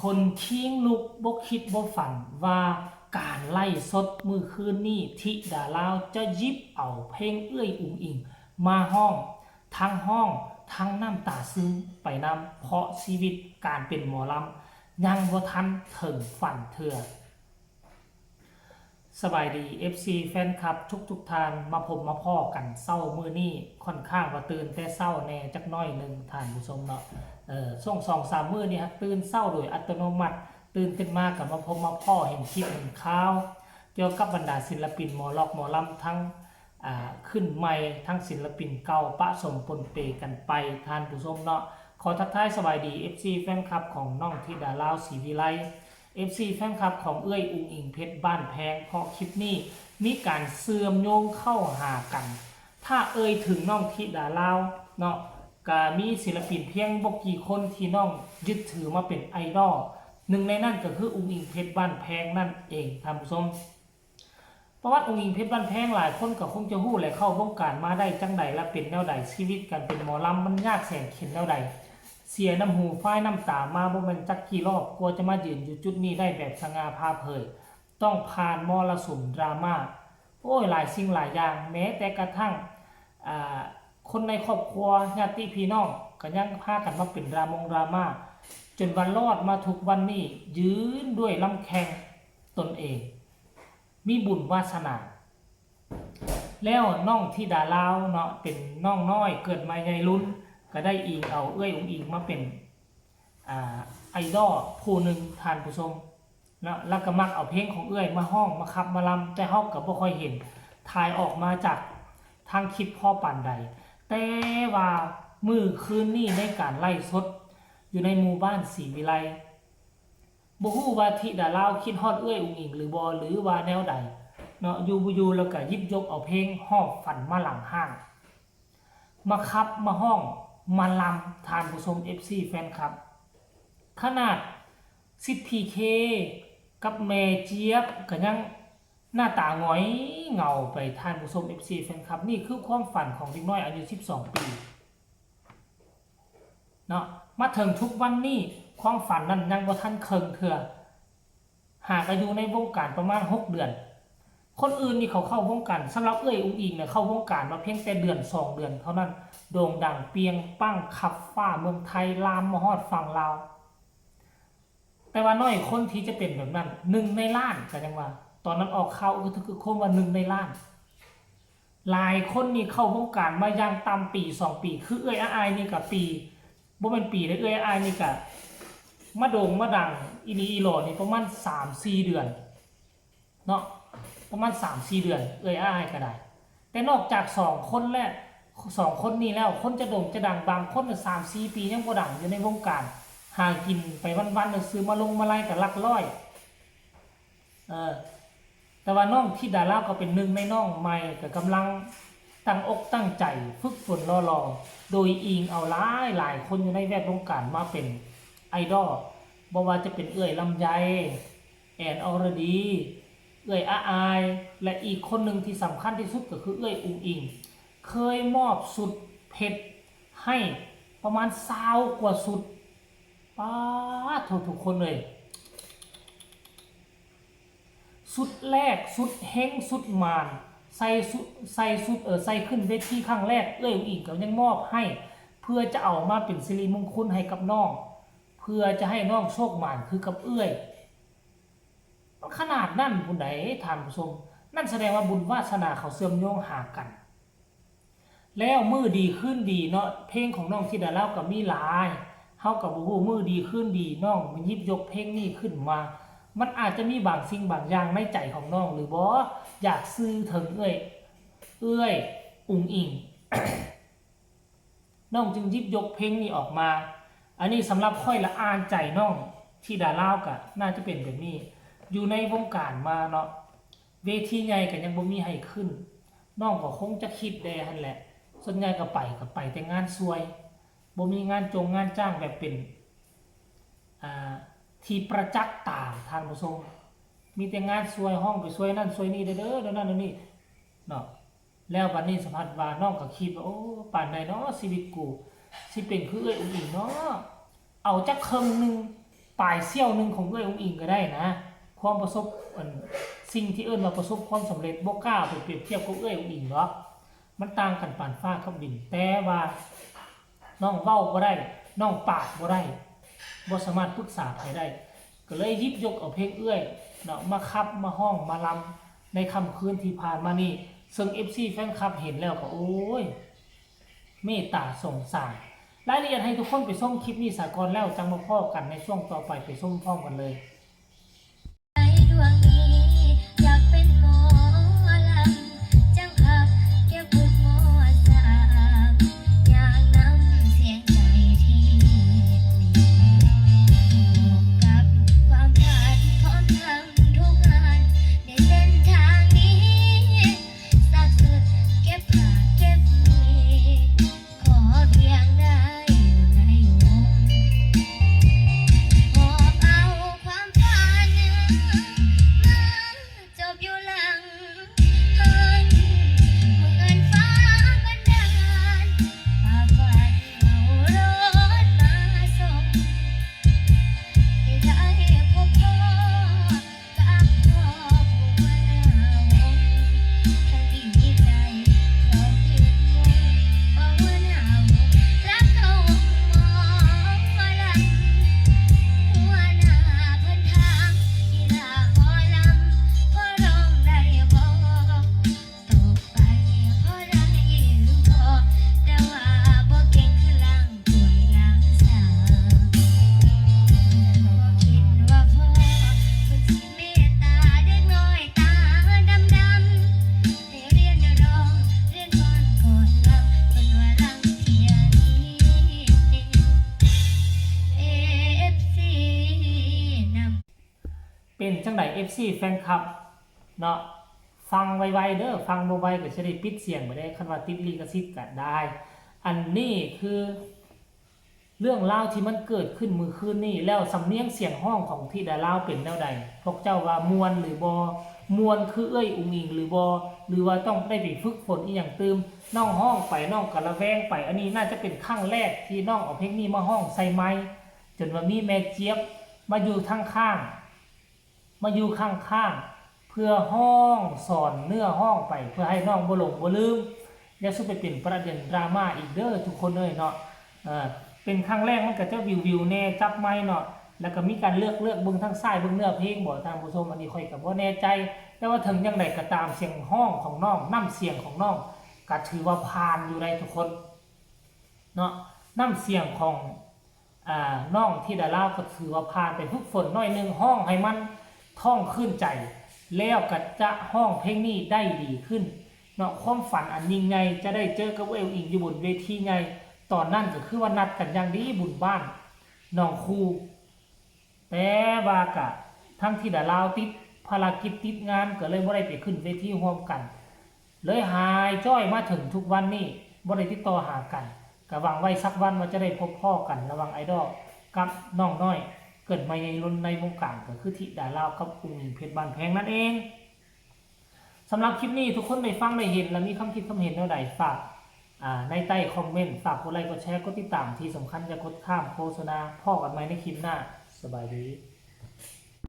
คนคิงลุกบ่คิดบ่ฝันว่าการไล่สดมือคืนนี้ธิดาลาวจะหยิบเอาเพลงเอื้อยอุ๋งอิงมาห้องทั้งน้ำตาซึ้งไปนำเพราะชีวิตการเป็นหมอลำยังบ่ทันถึงฝันเถื่อสบายดี FC แฟนคลับทุกท่านมาพบมาพ่อกันเศร้ามื้อนี้ค่อนข้างว่าตื่นแต่เศร้าแน่จักน้อยนึงท่านผู้ชมเนาะช่วง 2-3 มื้อนี้ฮะตื่นเศร้าโดยอัตโนมัติตื่นขึ้นมากับมาพบมาพ่อเห็นคลิปเห็นข่าวเกี่ยวกับบรรดาศิลปินหมอลำทั้งขึ้นใหม่ทั้งศิลปินเก่าปะสมปนเปกันไปท่านผู้ชมเนาะขอทักทายสบายดี FC แฟนคลับของน้องธิดาลาวศรีวิไลFC แฟนคลับของเอื้อยอุ๋งอิงเพชรบ้านแพงเพราะคลิปนี้มีการเสื่อมโยงเข้าหากัน ถ้าเอ่ยถึงน้องธิดาลาวเนาะก็มีศิลปินเพียงบ่กี่คนที่น้องยึดถือมาเป็นไอดอลหนึ่งในนั้นก็คืออุ๋งอิงเพชรบ้านแพงนั่นเองท่านผู้ชมประวัติอุ๋งอิงเพชรบ้านแพงหลายคนก็คงจะฮู้และเข้าวงการมาได้จังใดและเป็นแนวใดชีวิตการเป็นหมอลำมันยากแสนเข็ญแนวใดเสียน้ำหูฝ้ายน้ำตามาบ่แม่นจักกี่รอบกลัวจะมายืนอยู่จุดนี้ได้แบบสง่าผ่าเผยต้องผ่านมรสุมดราม่าโอ้ยหลายสิ่งหลายอย่างแม้แต่กระทั่งคนในครอบครัวญาติพี่น้องก็ยังพากันมาเป็นดราม่าจนวันรอดมาทุกวันนี้ยืนด้วยลำแข้งตนเองมีบุญวาสนาแล้วน้องธิดาลาวเนาะเป็นน้องน้อยเกิดมาใหญ่รุ่นก็ได้อิงเอาเอื้อยอุ๋งอิงมาเป็นไอดอลผู้หนึ่งทานผู้ชมแล้วก็มักเอาเพลงของเอื้อยมาห้องมาขับมาลำแต่เฮาก็บ่ค่อยเห็นถ่ายออกมาจากทางคลิปพ่อปานใดแต่ว่ามื้อคืนนี้ในการไล่สดอยู่ในหมู่บ้านศรีวิไลบ่ฮู้ว่าธิดาลาวคิดฮอดเอื้อยอุ๋งอิงหรือบ่หรือว่าแนวใดเนาะอยู่แล้วก็หยิบยกเอาเพลงฮอบฝันมาหลังห้างมาขับมาห้องมาลำทานผู้ชม FC แฟนคลับขนาดซิดพีเคกับแม่เจี๊ยบก็ยังหน้าตาหงอยเหงาไปทานผู้ชม FC แฟนคลับนี่คือความฝันของเด็กน้อยอายุ12 ปีเนาะมาถึงทุกวันนี้ความฝันนั้นยังบ่ทันเคิงเถื่อหากอยู่ในวงการประมาณ6 เดือนคนอื่นนี่เขาเข้าวงการสำหรับเอื้อยอุ๋งอิงเนี่ยเข้าวงการมาเพียงแต่เดือน2 เดือนเท่านั้นโด่งดังเปียงปั้งขับฟ้าเมืองไทยลามมาฮอดฝั่งลาวแต่ว่าน้อยคนที่จะเป็นแบบนั้น1 ในล้านก็ยังว่าตอนนั้นออกข่าวคือคนว่า1 ในล้านหลายคนนี่เข้าวงการมาอย่างต่ำปี2 ปีคือเอื้อยอายนี่ก็ปีบ่แม่นปีเลยเอื้อยอายนี่ก็มาโด่งมาดังอีหลีอีหลอนี่ประมาณ 3-4 เดือนเนาะประมาณ 3-4 เดือนเอ้ยอ้ายก็ได้แต่นอกจาก2 คนแล้ว2 คนนี้แล้วคนจะโด่งจะดังบางคน3-4 ปียังบ่ดังอยู่ในวงการหากินไปวันๆซื้อมาลงมาไล่กับหลักร้อยแต่ว่าน้องธิดาลาวก็เป็นหนึ่งในน้องใหม่ก็กำลังตั้งอกตั้งใจฝึกฝนรอโดยอิงเอาหลายคนอยู่ในแวดวงการมาเป็นไอดอลบ่ว่าจะเป็นเอื้อยลำไยแอนอรดีเอื้อยอายและอีกคนหนึ่งที่สำคัญที่สุดก็คือเอื้อยอุ๋งอิงเคยมอบสุดเพชรให้ประมาณ20 กว่าสุดป้าทุกคนเลยสุดแรกสุดเฮงสุดมานใส่ขึ้นเวทีครั้งแรกเอื้อยอุ๋งอิงก็ยังมอบให้เพื่อจะเอามาเป็นสิริมงคลให้กับน้องเพื่อจะให้น้องโชคหมานคือกับเอื้อยขนาดนั่นบุญใดท่านผู้ชมนั่นแสดงว่าบุญวาสนาเขาเสื่อมโยงหากันแล้วมือดีขึ้นดีเนาะเพลงของน้องธิดาลาวก็มีหลายเฮากับบ่ฮู้มือดีขึ้นดีน้องมันหยิบยกเพลงนี้ขึ้นมามันอาจจะมีบางสิ่งบางอย่างในใจของน้องหรือบ่อยากซื้อถึงเอ้ยอุ๋งอิง น้องจึงหยิบยกเพลงนี้ออกมาอันนี้สำหรับค่อยละอ่านใจน้องธิดาลาวก็น่าจะเป็นแบบนี้อยู่ในวงการมาเนาะเวทีใหญ่ก็ยังบ่มีให้ขึ้นน้องก็คงจะคิดได้หั่นแหละส่วนใหญ่ก็ไปแต่งานซวยบ่มีงานงานจ้างแบบเป็นที่ประจักษ์ตาท่านผู้ชมมีแต่งานซวยห้องไปซวยนั่นซวยนี่เด้อเดี๋ยวนั้นเดี๋ยวนี้เนาะแล้วบัดนี้สัมผัสว่าน้องก็คิดว่าโอ้ป่านใดเนาะชีวิตกูสิเป็นคือเอ้ยอุ๋งอิงเนาะเอาจักครึ่งนึง ปลายเสี้ยวหนึงของเอ้ยองอิงก็ได้นะความประสบสิ่งที่เอิ้นว่าประสบความสำเร็จบ่กล้าไปเปรียบเทียบกับเอ้ยองอิงหรอกมันต่างกันปานฟ้ากับดินแต่ว่าน้องเว้าบ่ได้น้องปากบ่ได้บ่สามารถปรึกษาใครได้ก็เลยหยิบยกเอาเพลงเอื้อยเนาะมาคับมาห้องมาลำในค่ำคืนที่ผ่านมานี่ซึ่ง FC แฟนคลับเห็นแล้วก็โอ้ยเมตตาสงสารรายละเอียดให้ทุกคนไปชมคลิปนี้สากลแล้วจังมาพ้อกันในช่วงต่อไปไปชมพร้อมกันเลยใจดวงนี้อยากเป็นหมอลำจังขับเก็บบุญหมอสามอยากนำเสียงใจที่มีกับความฝันพร้อมทำทุกงานในเส้นทางนี้สักสุดเก็บผ่าเก็บมีขอเพียงได้อยู่ในวงหอบเอาความฝันมาจบอยู่หลังหันเหมือนฟ้าบันดาลพาฝันเอารถมาส่งให้ได้พบพ่อกับพ่อผู้หัวหน้าวงทั้งดีใจพร้อมยืนงงว่าหัวหน้าวงรักเขาวงหมอลำหัวหน้าเพิ่นถามอีหลาหมอลำพอร้องได้บ่ตกไปพอได้หรือบ่แต่ว่าบ่เก่งคือล้างถ้วยล้างชามบ่คิดว่าพ่อเพิ่นสิเมตตาเด็กน้อยตาดำๆให้เรียนร้องเรียนก่อนลำเพิ่นว่าลังเที่ยนี้FC นำ เป็นจังได FC แฟนคลับเนาะฟังไวๆเด้อฟังบ่ไวก็จะได้ปิดเสียงบ่ได้คันว่าติดลิขสิทธิ์ก็ได้ อันนี้คือเรื่องราวที่มันเกิดขึ้นมื้อคืนนี้แล้วสำเนียงเสียงห้องของธิดาลาวเป็นแนวใดพวกเจ้าว่ามวนหรือบ่มวนคือเอ้ยอุงอิงหรือบ่หรือว่าต้องได้ไปฝึกฝนอีหยังตื่มน้องห้องไปน้องก็ระแวงไปอันนี้น่าจะเป็นครั้งแรกที่น้องเอาเพลงนี้มาห้องใส่ไมค์จนว่ามีแม่เจี๊ยบมาอยู่ข้างๆ มาอยู่ข้างๆเพื่อห้องสอนเนื้อห้องไปเพื่อให้น้องบ่หลงบ่ลืมอย่าสุดไปเป็นประเด็นดราม่าอีกเด้อทุกคนเลยเนาะเป็นครั้งแรกมันก็จะวิวแน่จับไม้เนาะแล้วก็มีการเลือกเบิ่งทางซ้ายเบิ่งเนื้อเพลงบ่ทางผู้ชมอันนี้ค่อยก็บ่แน่ใจแต่ว่าถึงจังไดก็ตามเสียงห้องของน้องน้ำเสียงของน้องก็ถือว่าผ่านอยู่ในทุกคนเนาะน้ำเสียงของน้องที่ดาราก็ถือว่าผ่านไปฝึกฝนน้อยนึงห้องให้มันท่องขึ้นใจแล้วก็จะห้องเพลงนี้ได้ดีขึ้นเนาะความฝันอันยิ่งใหญ่จะได้เจอกับเอลอิงอยู่บนเวทีใหญ่ตอนนั้นก็คือว่านัดกันอย่างดีบุญบ้านน้องครูแต่ว่ากะทั้งที่ดาราติดภารกิจติดงานก็เลยบ่ได้ไปขึ้นเวทีร่วมกันเลยหายจ้อยมาถึงทุกวันนี้บ่ได้ติดต่อหากันก็หวังไว้สักวันว่าจะได้พบพ่อกันระหว่างไอดอลกับน้องน้อยเกิดมาในรุ่นในวงการก็คือธิดาลาวกับอุงอิงเพชรบ้านแพงนั่นเองสำหรับคลิปนี้ทุกคนได้ฟังได้เห็นและมีคำคิดคำเห็นแนวใดฝากในใต้คอมเมนต์ฝากกดไลค์กดแชร์กดติดตามที่สำคัญจะกดข้ามโฆษณาพ่อกันไหมในคลิปหน้าสบายดี